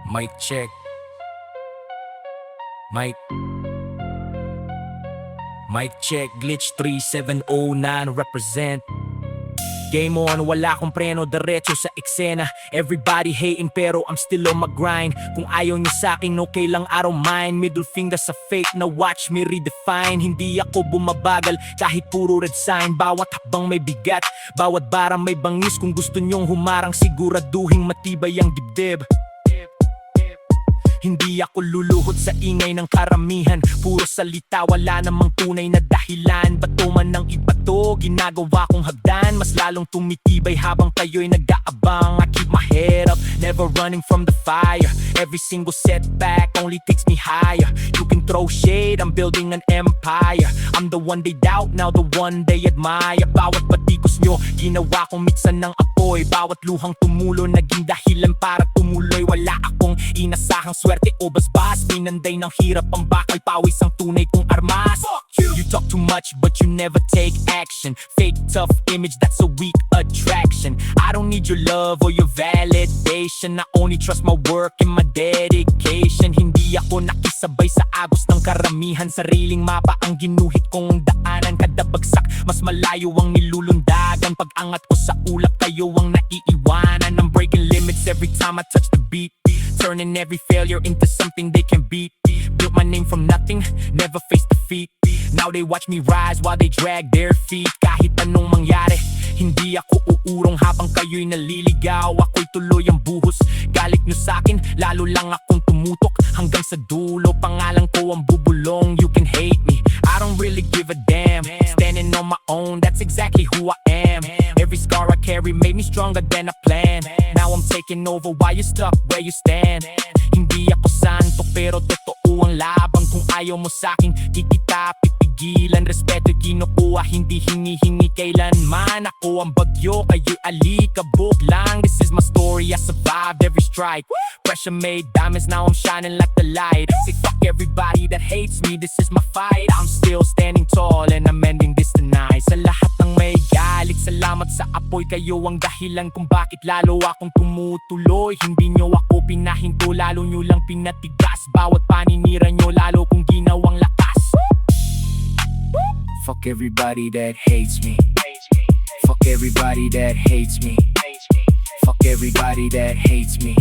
Mic check. Mic check. Glitch 3709 represent. Game on, wala akong preno, diretso sa eksena. Everybody hating pero I'm still on my grind. Kung ayaw niyo sa'kin, okay lang, I don't mind. Middle finger sa fake na watch me redefine. Hindi ako bumabagal kahit puro red sign. Bawat hakbang may bigat, bawat barang may bangis. Kung gusto nyong humarang, siguraduhin matibay ang dibdib. Hindi ako luluhod sa ingay ng karamihan. Puro salita, wala namang tunay na dahilan. Bato man ng iba to, ginagawa kong hagdan. Mas lalong tumitibay habang kayo'y nag-aabang. I keep my head up, never running from the fire. Every single setback only takes me higher. You can throw shade, I'm building an empire. I'm the one they doubt, now the one they admire. Bawat batikos nyo, ginawa kong mitsan ng apoy. Bawat luhang tumulo, naging dahilan para tumuloy. Wala akong inasahang swerte o basbas. Minanday ng hirap ang bakal, pawis ang tunay kong armas. You talk too much but you never take action. Fake tough image, that's a weak attraction. I don't need your love or your validation. I only trust my work and my dedication. Hindi ako nakisabay sa agos ng karamihan. Sariling mapa ang ginuhit kong daanan. Kada bagsak, mas malayo ang nilulundagan. Pag angat ko sa ulap, kayo ang naiiwanan. I'm breaking limits every time I touch the beat. Turning every failure into something they can beat. Built my name from nothing, never faced defeat. Now they watch me rise while they drag their feet. Kahit anong mangyari, hindi ako uurong habang kayo'y naliligaw. Ako'y tuloy ang buhos, galit nyo sa'kin, lalo lang akong tumutok. Hanggang sa dulo, pangalan ko ang bubulong. You can hate me, I don't really give a damn. Standing on my own, that's exactly who I am. Every scar I carry made me stronger than I planned. Now I'm taking over while you're stuck where you stand. Hindi ako santo pero totoo ang labang. Kung ayaw mo sa'kin, di kita pipigilan. Respeto kinukuha, hindi hinihingi kailanman. Ako ang bagyo, kayo'y alikabok lang. This is my story, I survived every strike. Pressure made diamonds, now I'm shining like the light. Say fuck everybody that hates me, this is my fight. I'm still standing tall and I'm ending this tonight. Sa lahat ng may galit, salamat sa apoy. Kayo ang dahilan kung bakit lalo akong tumutuloy. Hindi nyo ako pinahinto, lalo nyo lang pinatigas. Bawat paninira nyo, lalo kong ginawang lakas. Fuck everybody that hates me. Fuck everybody that hates me. Fuck everybody that hates me.